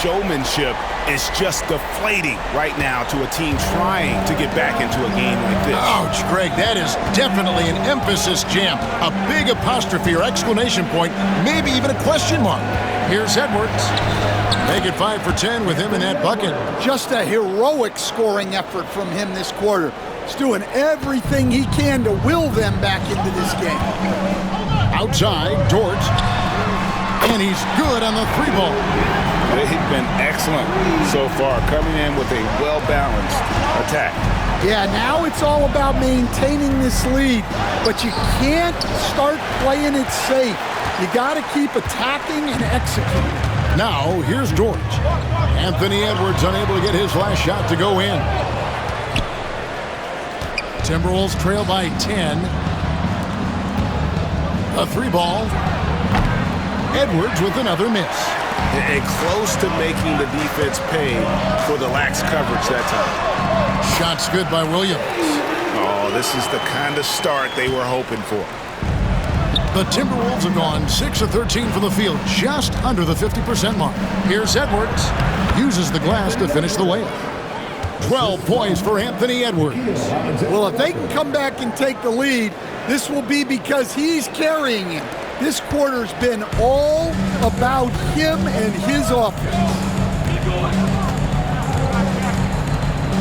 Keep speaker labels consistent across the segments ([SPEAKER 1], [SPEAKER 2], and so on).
[SPEAKER 1] showmanship is just deflating right now to a team trying to get back into a game like this.
[SPEAKER 2] Ouch, Greg, that is definitely an emphasis jam. A big apostrophe or exclamation point, maybe even a question mark. Here's Edwards. Make it 5 for 10 with him in that bucket.
[SPEAKER 3] Just a heroic scoring effort from him this quarter. He's doing everything he can to will them back into this game.
[SPEAKER 2] Outside, Dort. And he's good on the three ball.
[SPEAKER 1] They've been excellent so far, coming in with a well-balanced attack.
[SPEAKER 3] Yeah, now it's all about maintaining this lead, but you can't start playing it safe. You got to keep attacking and executing.
[SPEAKER 2] Now, here's Dort. Anthony Edwards unable to get his last shot to go in. Timberwolves trail by 10. A three ball. Edwards with another miss.
[SPEAKER 1] And close to making the defense pay for the lax coverage that time.
[SPEAKER 2] Shot's good by Williams.
[SPEAKER 1] Oh, this is the kind of start they were hoping for.
[SPEAKER 2] The Timberwolves have gone 6 of 13 from the field, just under the 50% mark. Here's Edwards. Uses the glass to finish the layup. 12 points for Anthony Edwards.
[SPEAKER 3] Well, if they can come back and take the lead, this will be because he's carrying it. This quarter's been all about him and his offense.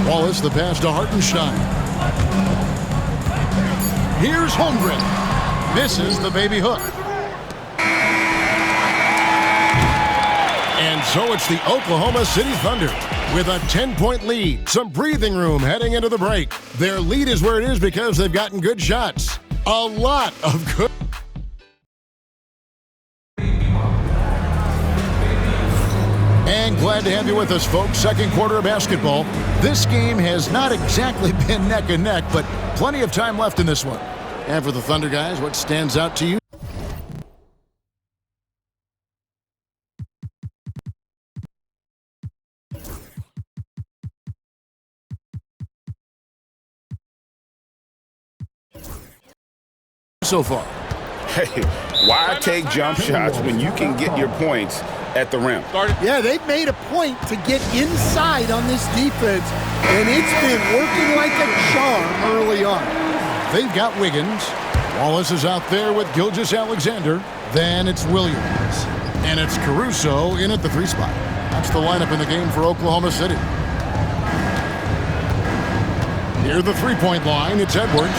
[SPEAKER 2] Wallace, the pass to Hartenstein. Here's Holmgren. Misses the baby hook. And so it's the Oklahoma City Thunder with a 10-point lead. Some breathing room heading into the break. Their lead is where it is because they've gotten good shots. A lot of good. And glad to have you with us, folks. Second quarter of basketball. This game has not exactly been neck and neck, but plenty of time left in this one. And for the Thunder guys, what stands out to you? So far.
[SPEAKER 1] Hey, why take jump shots when you can get your points at the rim?
[SPEAKER 3] Yeah, they've made a point to get inside on this defense, and it's been working like a charm early on.
[SPEAKER 2] They've got Wiggins. Wallace is out there with Gilgeous-Alexander. Then it's Williams. And it's Caruso in at the 3 spot. That's the lineup in the game for Oklahoma City. Near the 3-point line, it's Edwards.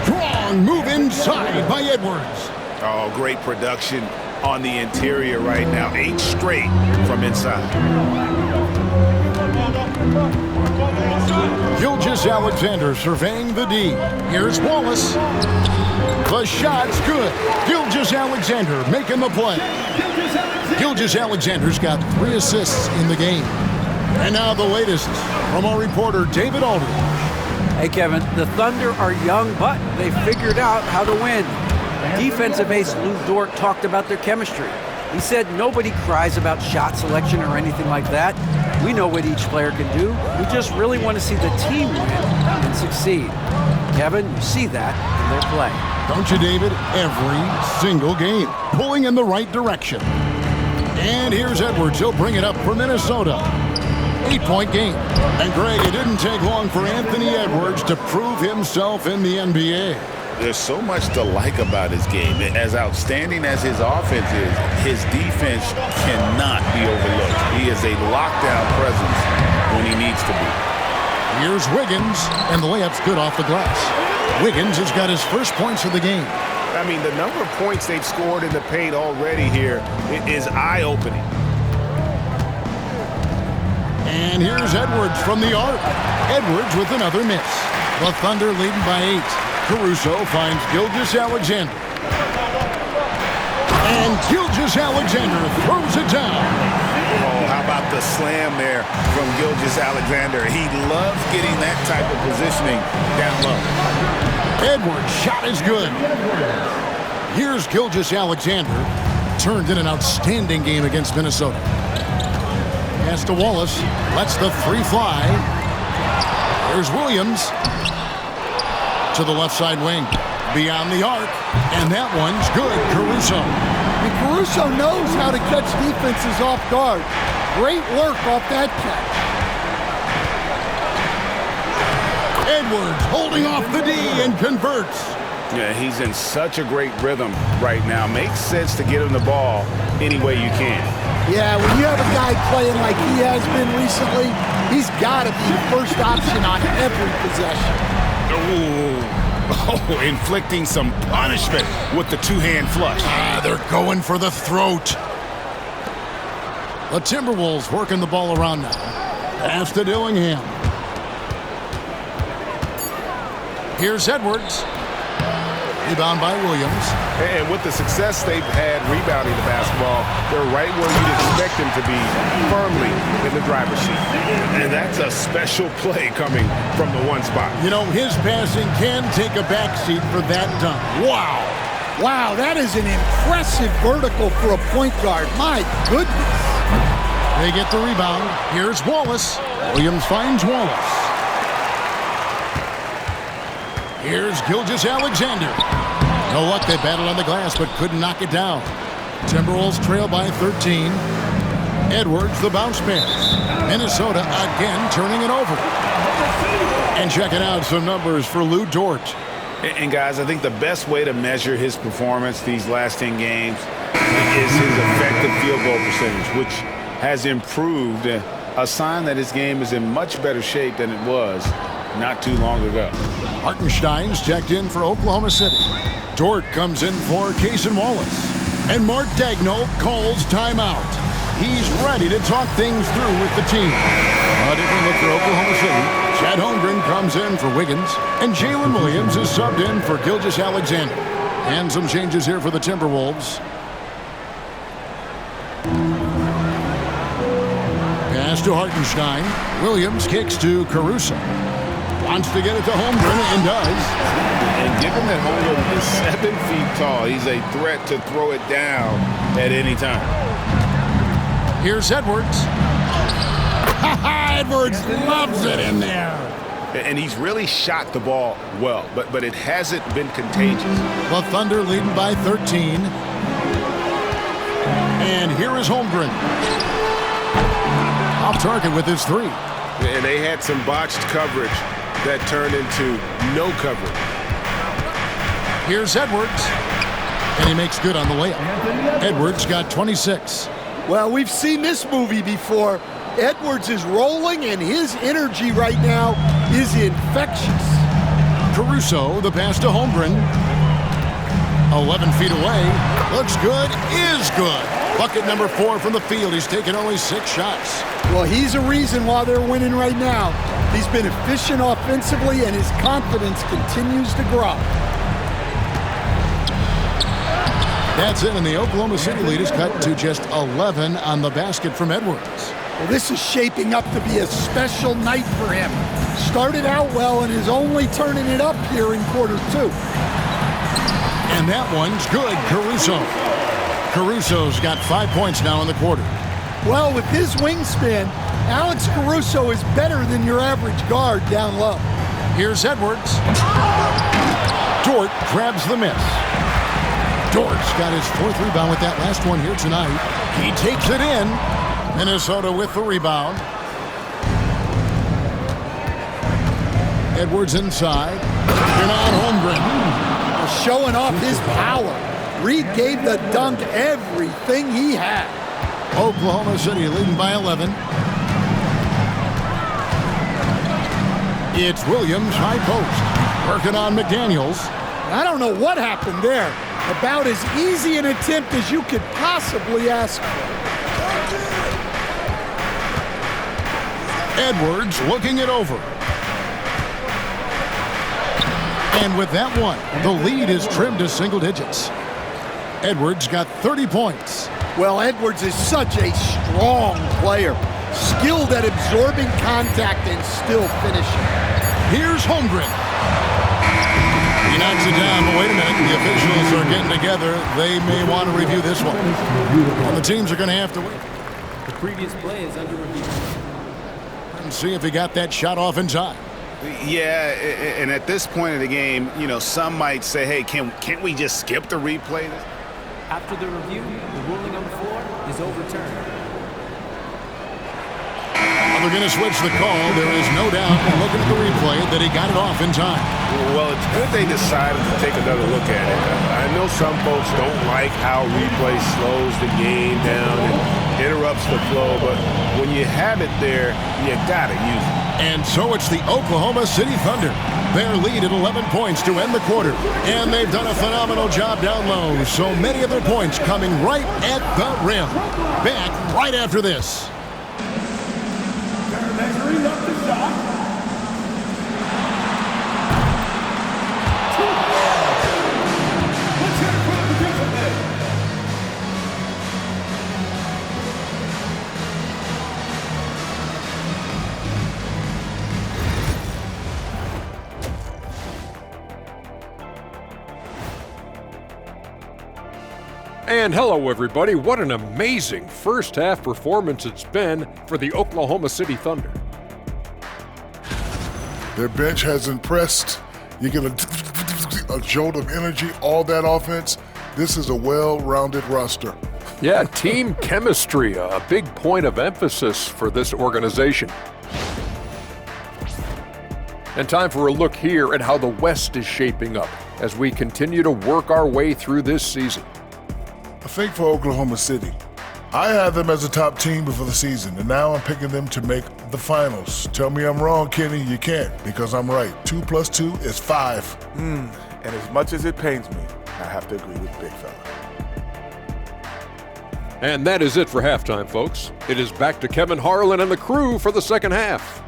[SPEAKER 2] Strong move inside by Edwards.
[SPEAKER 1] Oh, great production on the interior right now. 8 straight from inside.
[SPEAKER 2] Gilgeous-Alexander surveying the D. Here's Wallace. The shot's good. Gilgeous-Alexander making the play. Gilgeous-Alexander's got 3 assists in the game. And now the latest from our reporter, David Aldridge.
[SPEAKER 4] Hey, Kevin, the Thunder are young, but they figured out how to win. Defensive ace Lou Dort talked about their chemistry. He said nobody cries about shot selection or anything like that. We know what each player can do. We just really want to see the team win and succeed. Kevin, you see that in their play.
[SPEAKER 2] Don't you, David? Every single game, pulling in the right direction. And here's Edwards. He'll bring it up for Minnesota. 8-point game. And Greg, it didn't take long for Anthony Edwards to prove himself in the NBA.
[SPEAKER 1] There's so much to like about his game. As outstanding as his offense is, his defense cannot be overlooked. He is a lockdown presence when he needs to be.
[SPEAKER 2] Here's Wiggins, and the layup's good off the glass. Wiggins has got his first points of the game.
[SPEAKER 1] I mean, the number of points they've scored in the paint already here is eye-opening.
[SPEAKER 2] And here's Edwards from the arc. Edwards with another miss. The Thunder leading by 8. Caruso finds Gilgeous-Alexander. And Gilgeous-Alexander throws it down.
[SPEAKER 1] Oh, how about the slam there from Gilgeous-Alexander? He loves getting that type of positioning down low.
[SPEAKER 2] Edwards' shot is good. Here's Gilgeous-Alexander. Turned in an outstanding game against Minnesota. Pass to Wallace. Lets the 3 fly. There's Williams. To the left side wing. Beyond the arc. And that one's good. Caruso.
[SPEAKER 3] And Caruso knows how to catch defenses off guard. Great work off that catch.
[SPEAKER 2] Edwards holding off the D and converts.
[SPEAKER 1] Yeah, he's in such a great rhythm right now. Makes sense to get him the ball any way you can.
[SPEAKER 3] Yeah, when you have a guy playing like he has been recently, he's got to be the first option on every possession.
[SPEAKER 1] Oh, inflicting some punishment with the two-hand flush.
[SPEAKER 2] They're going for the throat. The Timberwolves working the ball around now. Pass to Dillingham. Here's Edwards. Rebound by Williams.
[SPEAKER 1] And with the success they've had rebounding the basketball, they're right where you'd expect them to be, firmly in the driver's seat. And that's a special play coming from the one spot.
[SPEAKER 2] You know, his passing can take a backseat for that dunk. Wow.
[SPEAKER 3] Wow, that is an impressive vertical for a point guard. My goodness.
[SPEAKER 2] They get the rebound. Here's Wallace. Williams finds Wallace. Here's Gilgeous-Alexander. You know what? They battled on the glass but couldn't knock it down. Timberwolves trail by 13. Edwards, the bounce pass. Minnesota again turning it over. And checking out some numbers for Lou Dort.
[SPEAKER 1] And guys, I think the best way to measure his performance these last 10 games is his effective field goal percentage, which has improved, a sign that his game is in much better shape than it was not too long ago.
[SPEAKER 2] Hartenstein's checked in for Oklahoma City. Dort comes in for Cason Wallace. And Mark Daigneault calls timeout. He's ready to talk things through with the team. A different look for Oklahoma City. Chad Holmgren comes in for Wiggins. And Jalen Williams is subbed in for Gilgeous-Alexander. And some changes here for the Timberwolves. Pass to Hartenstein. Williams kicks to Caruso. Wants to get it to Holmgren and does.
[SPEAKER 1] And given that Holmgren is 7 feet tall, he's a threat to throw it down at any time.
[SPEAKER 2] Here's Edwards. Edwards loves it in there.
[SPEAKER 1] And he's really shot the ball well, but it hasn't been contagious.
[SPEAKER 2] The Thunder leading by 13. And here is Holmgren. Off target with his three.
[SPEAKER 1] And they had some botched coverage that turned into no coverage.
[SPEAKER 2] Here's Edwards. And he makes good on the layup. Edwards got 26.
[SPEAKER 3] Well, we've seen this movie before. Edwards is rolling, and his energy right now is infectious.
[SPEAKER 2] Caruso, the pass to Holmgren. 11 feet away. Looks good, is good. Bucket number 4 from the field. He's taken only 6 shots.
[SPEAKER 3] Well, he's a reason why they're winning right now. He's been efficient offensively, and his confidence continues to grow.
[SPEAKER 2] That's it, and the Oklahoma City lead is cut to just 11 on the basket from Edwards.
[SPEAKER 3] Well, this is shaping up to be a special night for him. Started out well and is only turning it up here in quarter 2.
[SPEAKER 2] And that one's good, Caruso. Caruso's got 5 points now in the quarter.
[SPEAKER 3] Well, with his wingspan, Alex Caruso is better than your average guard down low.
[SPEAKER 2] Here's Edwards. Dort grabs the miss. Dort's got his 4th rebound with that last one here tonight. He takes it in. Minnesota with the rebound. Edwards inside. You're not Holmgren.
[SPEAKER 3] Showing off his power. Reed gave the dunk everything he had.
[SPEAKER 2] Oklahoma City leading by 11. It's Williams, high post. Working on McDaniels.
[SPEAKER 3] I don't know what happened there. About as easy an attempt as you could possibly ask for.
[SPEAKER 2] Edwards looking it over. And with that one, the lead is trimmed to single digits. Edwards got 30 points.
[SPEAKER 3] Well, Edwards is such a strong player. Skilled at absorbing contact and still finishing.
[SPEAKER 2] Here's Holmgren. He knocks it down, but wait a minute. The officials are getting together. They may want to review this one. And the teams are going to have to wait.
[SPEAKER 5] The previous play is under review.
[SPEAKER 2] And see if he got that shot off in time.
[SPEAKER 1] Yeah, and at this point of the game, you know, some might say, hey, can't we just skip the replay?
[SPEAKER 5] After the review, the ruling on the floor is overturned.
[SPEAKER 2] they're going to switch the call. There is no doubt, looking at the replay, that he got it off in time.
[SPEAKER 1] Well, it's good they decided to take another look at it. I know some folks don't like how replay slows the game down and interrupts the flow, but when you have it there, you got to use it.
[SPEAKER 2] And so it's the Oklahoma City Thunder. Their lead at 11 points to end the quarter. And they've done a phenomenal job down low. So many of their points coming right at the rim. Back right after this.
[SPEAKER 3] Measuring up the shot. Let's hit a quick defensive.
[SPEAKER 6] And hello, everybody. What an amazing first-half performance it's been for the Oklahoma City Thunder.
[SPEAKER 7] Their bench has impressed. You get a jolt of energy, all that offense. This is a well-rounded roster.
[SPEAKER 6] Yeah, team chemistry, a big point of emphasis for this organization. And time for a look here at how the West is shaping up as we continue to work our way through this season.
[SPEAKER 7] I think for Oklahoma City, I had them as a top team before the season, and now I'm picking them to make the finals. Tell me I'm wrong, Kenny. You can't, because I'm right. 2 + 2 is 5.
[SPEAKER 8] And as much as it pains me, I have to agree with Big Fella.
[SPEAKER 6] And that is it for halftime, folks. It is back to Kevin Harlan and the crew for the second half.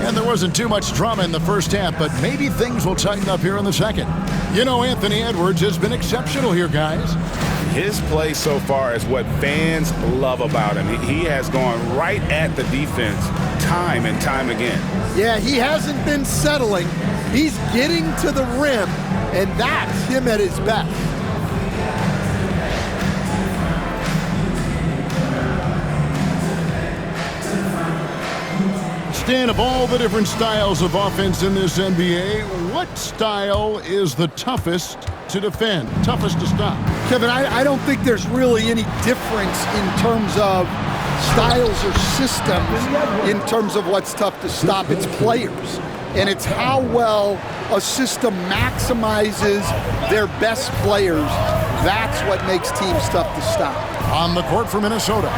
[SPEAKER 2] And there wasn't too much drama in the first half, but maybe things will tighten up here in the second. You know, Anthony Edwards has been exceptional here, guys.
[SPEAKER 1] His play so far is what fans love about him. He has gone right at the defense time and time again.
[SPEAKER 3] Yeah, he hasn't been settling. He's getting to the rim, and that's him at his best.
[SPEAKER 2] Stan, of all the different styles of offense in this NBA, what style is the toughest to defend, toughest to stop?
[SPEAKER 3] Kevin, I don't think there's really any difference in terms of styles or systems in terms of what's tough to stop. It's players, and it's how well a system maximizes their best players. That's what makes teams tough to stop.
[SPEAKER 2] On the court for Minnesota,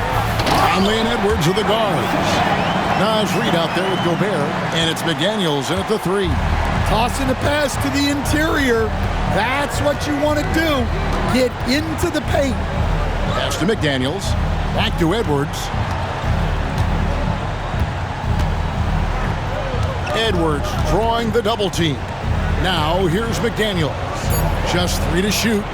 [SPEAKER 2] Conley and Edwards are the guards. Naj Reid out there with Gobert, and it's McDaniels in at the 3.
[SPEAKER 3] Tossing the pass to the interior. That's what you want to do. Get into the paint.
[SPEAKER 2] Pass to McDaniels. Back to Edwards. Edwards drawing the double team. Now here's McDaniels. Just 3 to shoot.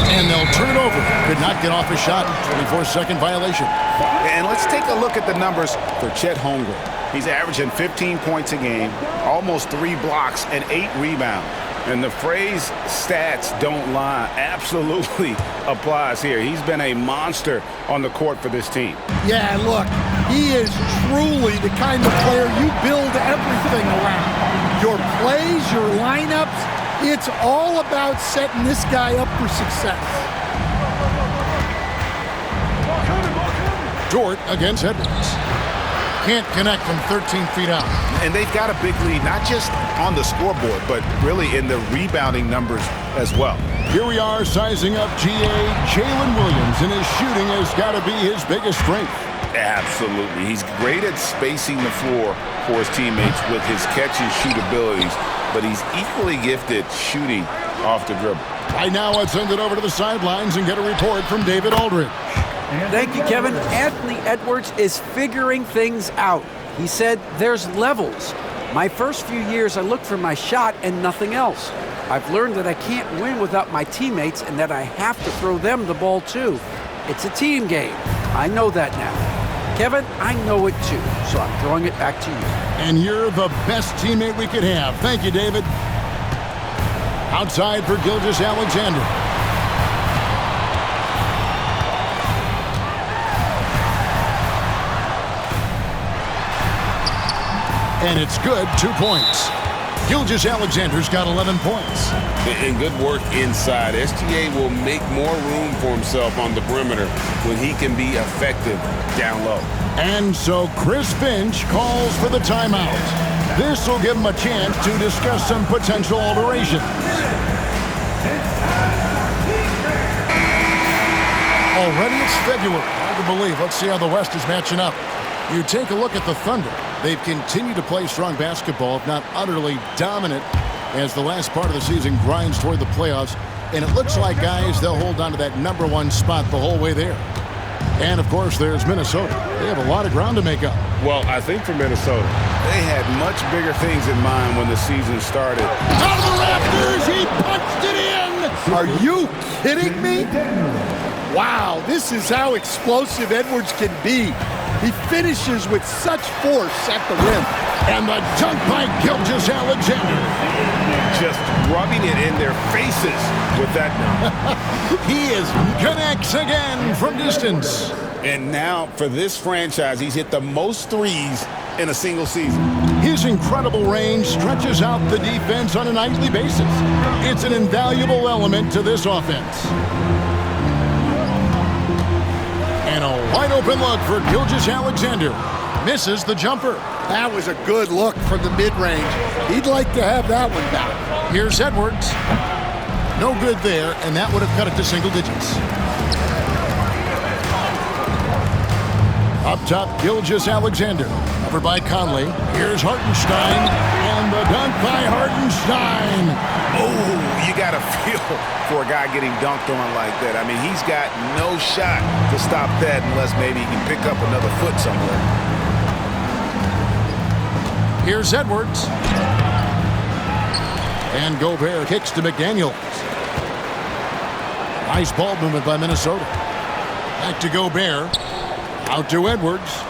[SPEAKER 2] And they'll turn it over. Could not get off a shot. 24-second violation.
[SPEAKER 1] And let's take a look at the numbers for Chet Holmgren. He's averaging 15 points a game, almost 3 blocks, and 8 rebounds. And the phrase stats don't lie absolutely applies here. He's been a monster on the court for this team.
[SPEAKER 3] Yeah, look, he is truly the kind of player you build everything around. Your plays, your lineups, it's all about setting this guy up for success.
[SPEAKER 2] Dort against Edwards. Can't connect from 13 feet out.
[SPEAKER 1] And they've got a big lead, not just on the scoreboard, but really in the rebounding numbers as well.
[SPEAKER 2] Here we are sizing up Jalen Williams, and his shooting has got to be his biggest strength.
[SPEAKER 1] Absolutely. He's great at spacing the floor for his teammates with his catch and shoot abilities, but he's equally gifted shooting off the dribble.
[SPEAKER 2] Right now, let's send it over to the sidelines and get a report from David Aldridge.
[SPEAKER 4] Thank you, Kevin. Anthony Edwards is figuring things out. He said there's levels. My first few years, I looked for my shot and nothing else. I've learned that I can't win without my teammates and that I have to throw them the ball too. It's a team game. I know that now. Kevin, I know it too, so I'm throwing it back to you.
[SPEAKER 2] And you're the best teammate we could have. Thank you, David. Outside for Gilgeous-Alexander. And it's good, 2 points. Gilgeous-Alexander's got 11 points.
[SPEAKER 9] And good work inside. SGA will make more room for himself on the perimeter when he can be effective down low.
[SPEAKER 2] And so Chris Finch calls for the timeout. This will give him a chance to discuss some potential alterations. Already it's February. Hard to believe. Let's see how the West is matching up. You take a look at the Thunder. They've continued to play strong basketball, if not utterly dominant, as the last part of the season grinds toward the playoffs. And it looks like, guys, they'll hold on to that #1 spot the whole way there. And, of course, there's Minnesota. They have a lot of ground to make up.
[SPEAKER 9] Well, I think for Minnesota, they had much bigger things in mind when the season started.
[SPEAKER 2] Out of the rafters, he punched it in!
[SPEAKER 3] Are you kidding me? Wow, this is how explosive Edwards can be. He finishes with such force at the rim.
[SPEAKER 2] And the dunk by Gilgeous-Alexander.
[SPEAKER 1] Just rubbing it in their faces with that dunk.
[SPEAKER 2] He connects again from distance.
[SPEAKER 9] And now, for this franchise, he's hit the most threes in a single season.
[SPEAKER 2] His incredible range stretches out the defense on a nightly basis. It's an invaluable element to this offense. And a wide-open look for Gilgeous-Alexander. Misses the jumper.
[SPEAKER 3] That was a good look from the mid-range. He'd like to have that one back.
[SPEAKER 2] Here's Edwards. No good there, and that would have cut it to single digits. Up top, Gilgeous-Alexander. Covered by Conley. Here's Hartenstein. And the dunk by Hartenstein.
[SPEAKER 1] Oh, you got to feel for a guy getting dunked on like that. I mean, he's got no shot to stop that unless maybe he can pick up another foot somewhere.
[SPEAKER 2] Here's Edwards. And Gobert kicks to McDaniels. Nice ball movement by Minnesota. Back to Gobert. Out to Edwards.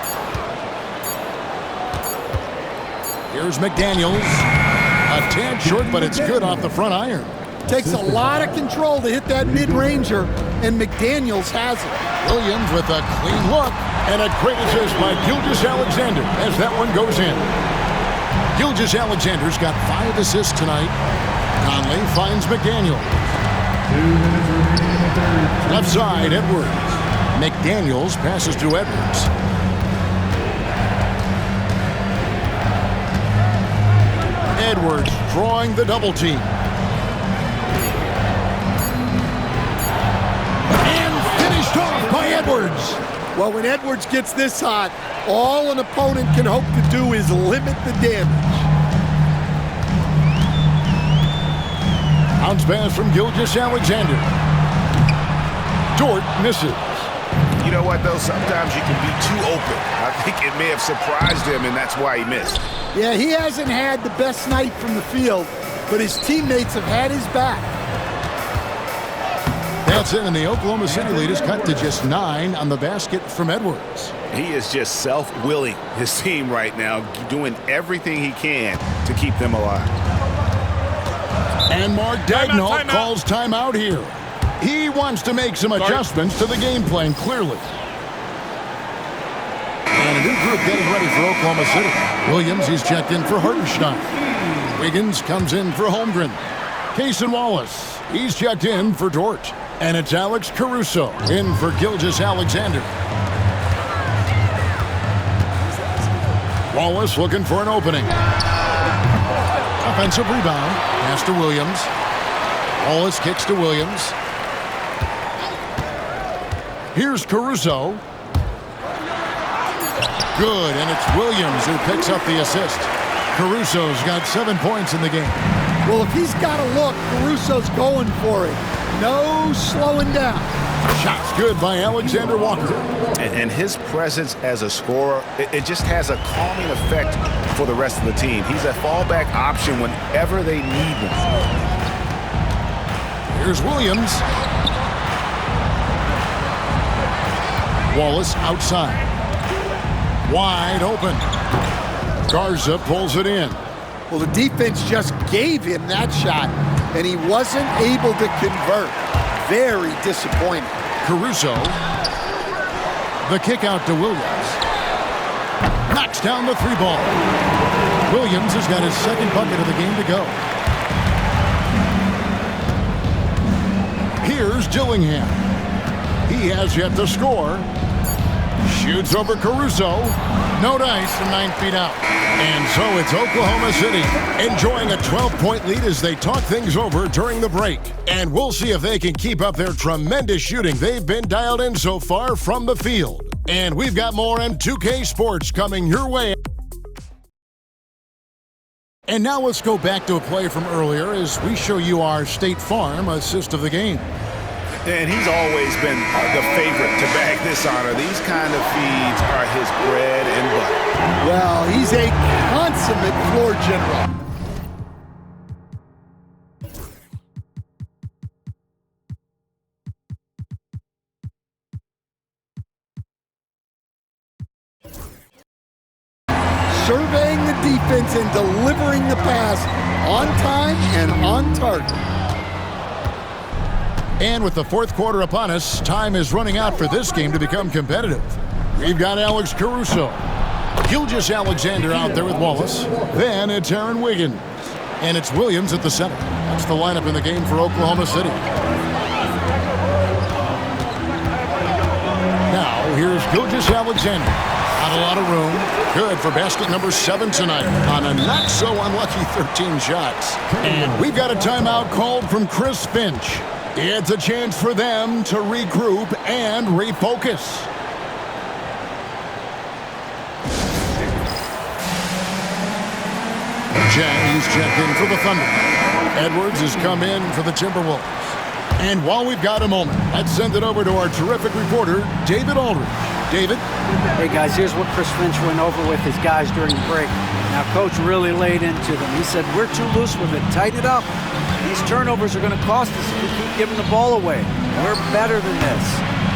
[SPEAKER 2] Here's McDaniels. A tad short, but it's good off the front iron.
[SPEAKER 3] Takes a lot of control to hit that mid-ranger, and McDaniels has it.
[SPEAKER 2] Williams with a clean look. And a great assist by Gilgeous-Alexander as that one goes in. Gilgeous-Alexander's got 5 assists tonight. Conley finds McDaniel. Left side, Edwards. McDaniels passes to Edwards. Edwards drawing the double team. And finished off by Edwards.
[SPEAKER 3] Well, when Edwards gets this hot, all an opponent can hope to do is limit the damage.
[SPEAKER 2] Bounce pass from Gilgeous-Alexander. Dort misses.
[SPEAKER 1] You know what, though? Sometimes you can be too open. I think it may have surprised him, and that's why he missed.
[SPEAKER 3] Yeah, he hasn't had the best night from the field, but his teammates have had his back.
[SPEAKER 2] That's it, and the Oklahoma City lead is cut to just 9 on the basket from Edwards.
[SPEAKER 1] He is just self-willing, his team right now, doing everything he can to keep them alive.
[SPEAKER 2] And Mark Daigneault calls timeout here. He wants to make some adjustments to the game plan, clearly. And a new group getting ready for Oklahoma City. Williams, he's checked in for Hartenstein. Wiggins comes in for Holmgren. Cason Wallace, he's checked in for Dort. And it's Alex Caruso in for Gilgeous-Alexander. Wallace looking for an opening. Offensive rebound. Pass to Williams. Wallace kicks to Williams. Here's Caruso. Good, and it's Williams who picks up the assist. Caruso's got 7 points in the game.
[SPEAKER 3] Well, if he's got a look, Caruso's going for it. No slowing down.
[SPEAKER 2] Shots good by Alexander Walker.
[SPEAKER 1] And his presence as a scorer, it just has a calming effect for the rest of the team. He's a fallback option whenever they need him.
[SPEAKER 2] Here's Williams. Wallace outside. Wide open. Garza pulls it in.
[SPEAKER 3] Well, the defense just gave him that shot, and he wasn't able to convert. Very disappointing.
[SPEAKER 2] Caruso. The kick out to Williams. Knocks down the three ball. Williams has got his second bucket of the game to go. Here's Dillingham. He has yet to score. Shoots over Caruso. No dice from 9 feet out. And so it's Oklahoma City enjoying a 12-point lead as they talk things over during the break. And we'll see if they can keep up their tremendous shooting they've been dialed in so far from the field. And we've got more M2K Sports coming your way. And now let's go back to a play from earlier as we show you our State Farm assist of the game.
[SPEAKER 1] And he's always been the favorite to bag this honor. These kind of feeds are his bread and butter.
[SPEAKER 3] Well, he's a consummate floor general. Surveying the defense and delivering the pass on time and on target.
[SPEAKER 2] And with the fourth quarter upon us, time is running out for this game to become competitive. We've got Alex Caruso. Gilgeous Alexander out there with Wallace. Then it's Aaron Wiggins. And it's Williams at the center. That's the lineup in the game for Oklahoma City. Now, here's Gilgeous Alexander. Not a lot of room. Good for basket number 7 tonight on a not-so-unlucky 13 shots. And we've got a timeout called from Chris Finch. It's a chance for them to regroup and refocus. He's checked in for the Thunder. Edwards has come in for the Timberwolves. And while we've got a moment, let's send it over to our terrific reporter, David Aldridge. David?
[SPEAKER 4] Hey, guys, here's what Chris Finch went over with his guys during the break. Now, Coach really laid into them. He said, we're too loose with it. Tighten it up. These turnovers are going to cost us if we keep giving the ball away. We're better than this.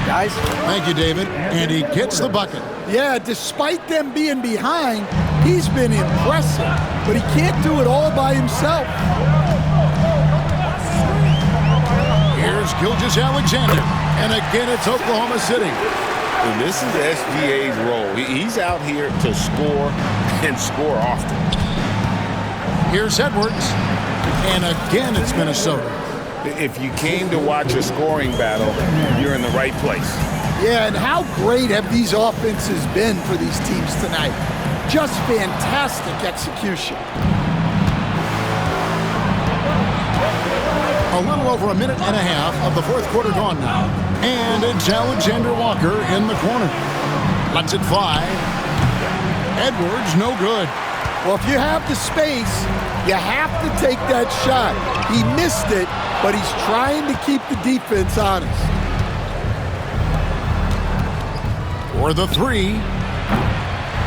[SPEAKER 4] Guys?
[SPEAKER 2] Thank you, David. And he gets the bucket.
[SPEAKER 3] Yeah, despite them being behind, he's been impressive. But he can't do it all by himself.
[SPEAKER 2] Here's Gilgeous Alexander. And again, it's Oklahoma City.
[SPEAKER 9] And this is SGA's role. He's out here to score and score often.
[SPEAKER 2] Here's Edwards. And again, it's Minnesota.
[SPEAKER 9] If you came to watch a scoring battle, you're in the right place.
[SPEAKER 3] Yeah, and how great have these offenses been for these teams tonight? Just fantastic execution.
[SPEAKER 2] A little over a minute and a half of the fourth quarter gone now. And it's Alexander Walker in the corner. Lets it fly. Edwards, no good.
[SPEAKER 3] Well, if you have the space, you have to take that shot. He missed it, but he's trying to keep the defense honest.
[SPEAKER 2] For the three,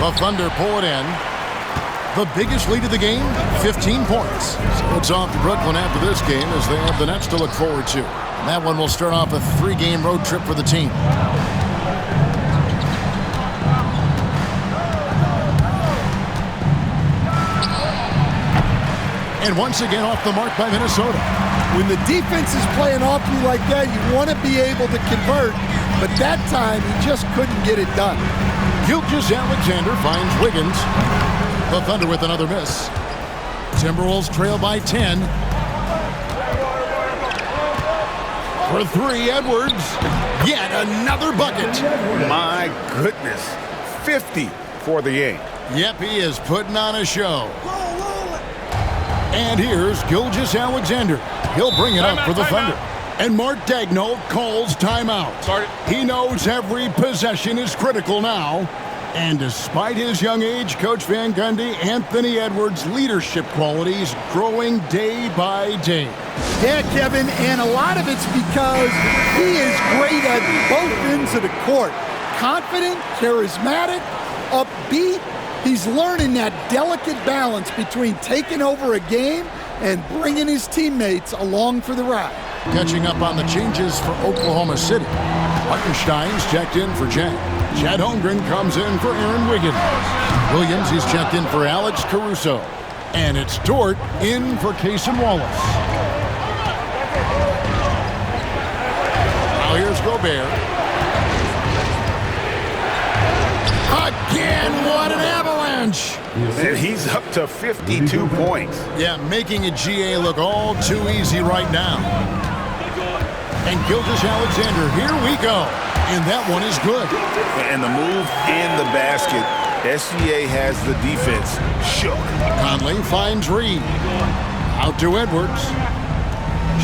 [SPEAKER 2] the Thunder pull it in. The biggest lead of the game, 15 points. So it's off to Brooklyn after this game as they have the Nets to look forward to. And that one will start off a 3-game road trip for the team. And once again off the mark by Minnesota.
[SPEAKER 3] When the defense is playing off you like that, you want to be able to convert, but that time he just couldn't get it done.
[SPEAKER 2] Gilgeous Alexander finds Wiggins. The Thunder with another miss. Timberwolves trail by 10. For 3, Edwards. Yet another bucket.
[SPEAKER 1] My goodness. 50 for the game.
[SPEAKER 2] Yep, he is putting on a show. And here's Gilgeous Alexander. He'll bring it up for the Thunder. And Mark Daigneault calls timeout. He knows every possession is critical now. And despite his young age, Coach Van Gundy, Anthony Edwards' leadership qualities growing day by day.
[SPEAKER 3] Yeah, Kevin, and a lot of it's because he is great at both ends of the court. Confident, charismatic, upbeat. He's learning that delicate balance between taking over a game and bringing his teammates along for the ride.
[SPEAKER 2] Catching up on the changes for Oklahoma City. Hartenstein's checked in for Jack. Chad Holmgren comes in for Aaron Wiggins. Williams, he's checked in for Alex Caruso. And it's Dort in for Cason Wallace. Now here's Gobert. Again, what an avalanche!
[SPEAKER 1] And he's up to 52 points.
[SPEAKER 2] Yeah, making a GA look all too easy right now. And Gilgeous-Alexander, here we go. And that one is good.
[SPEAKER 1] And the move and the basket, SGA has the defense shook.
[SPEAKER 2] Conley finds Reed. Out to Edwards.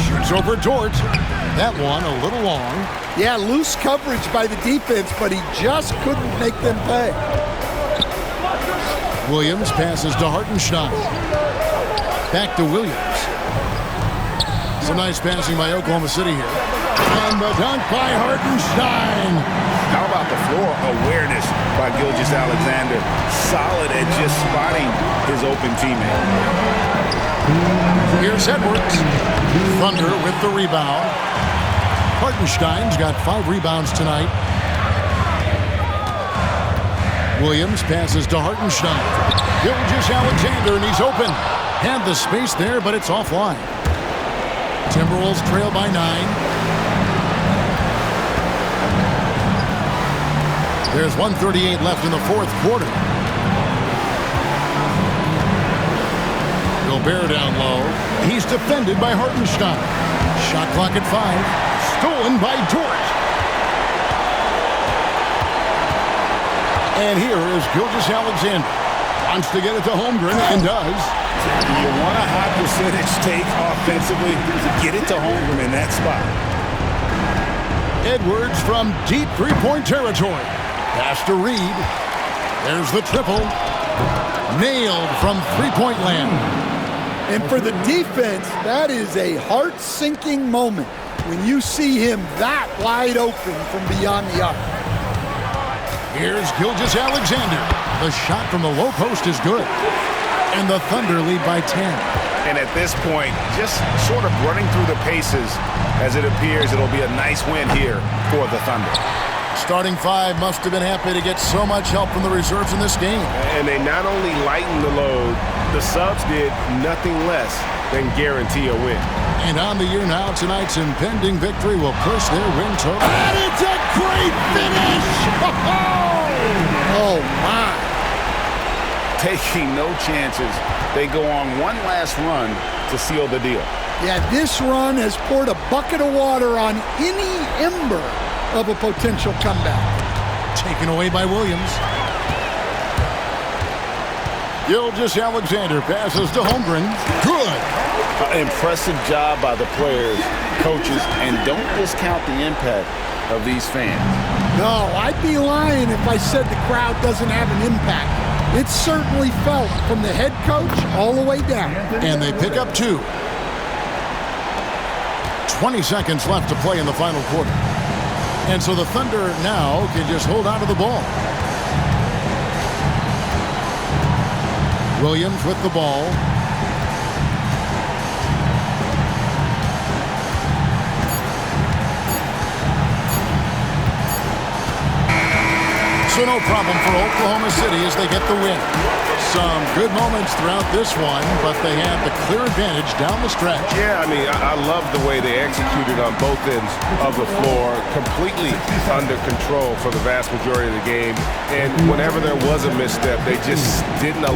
[SPEAKER 2] Shoots over Dort. That one a little long.
[SPEAKER 3] Yeah, loose coverage by the defense, but he just couldn't make them pay.
[SPEAKER 2] Williams passes to Hartenstein. Back to Williams. Some nice passing by Oklahoma City here. And the dunk by Hartenstein.
[SPEAKER 1] How about the floor awareness by Gilgeous-Alexander? Solid at just spotting his open teammate.
[SPEAKER 2] Here's Edwards. Thunder with the rebound. Hartenstein's got 5 rebounds tonight. Williams passes to Hartenstein. Gilgeous-Alexander, and he's open. Had the space there, but it's offline. Timberwolves trail by 9. There's 1:38 left in the fourth quarter. Gobert down low. He's defended by Hartenstein. Shot clock at 5. Stolen by Dort. And here is Gilgeous-Alexander. Wants to get it to Holmgren and does.
[SPEAKER 1] You want a high percentage take offensively, get it to Holmgren in that spot.
[SPEAKER 2] Edwards from deep three-point territory. Pass to Reed. There's the triple. Nailed from three-point land.
[SPEAKER 3] And for the defense, that is a heart-sinking moment when you see him that wide open from beyond the arc.
[SPEAKER 2] Here's Gilgeous-Alexander. The shot from the low post is good. And the Thunder lead by 10.
[SPEAKER 1] And at this point, just sort of running through the paces, as it appears it'll be a nice win here for the Thunder.
[SPEAKER 2] Starting 5 must have been happy to get so much help from the reserves in this game.
[SPEAKER 8] And they not only lightened the load, the subs did nothing less than guarantee a win.
[SPEAKER 2] And on the year now, tonight's impending victory will push their win total.
[SPEAKER 3] And it's a great finish! Oh, my.
[SPEAKER 1] Taking no chances, they go on one last run to seal the deal.
[SPEAKER 3] Yeah, this run has poured a bucket of water on any ember of a potential comeback.
[SPEAKER 2] Taken away by Williams. Gilgeous-Alexander passes to Holmgren. Good.
[SPEAKER 1] Impressive job by the players, coaches, and don't discount the impact of these fans.
[SPEAKER 3] No, I'd be lying if I said the crowd doesn't have an impact. It's certainly felt from the head coach all the way down.
[SPEAKER 2] And they pick up 2. 20 seconds left to play in the final quarter. And so the Thunder now can just hold on to the ball. Williams with the ball. So no problem for Oklahoma City as they get the win. Some good moments throughout this one, but they have the clear advantage down the stretch.
[SPEAKER 8] Yeah, I mean, I love the way they executed on both ends of the floor, completely under control for the vast majority of the game. And whenever there was a misstep, they just didn't allow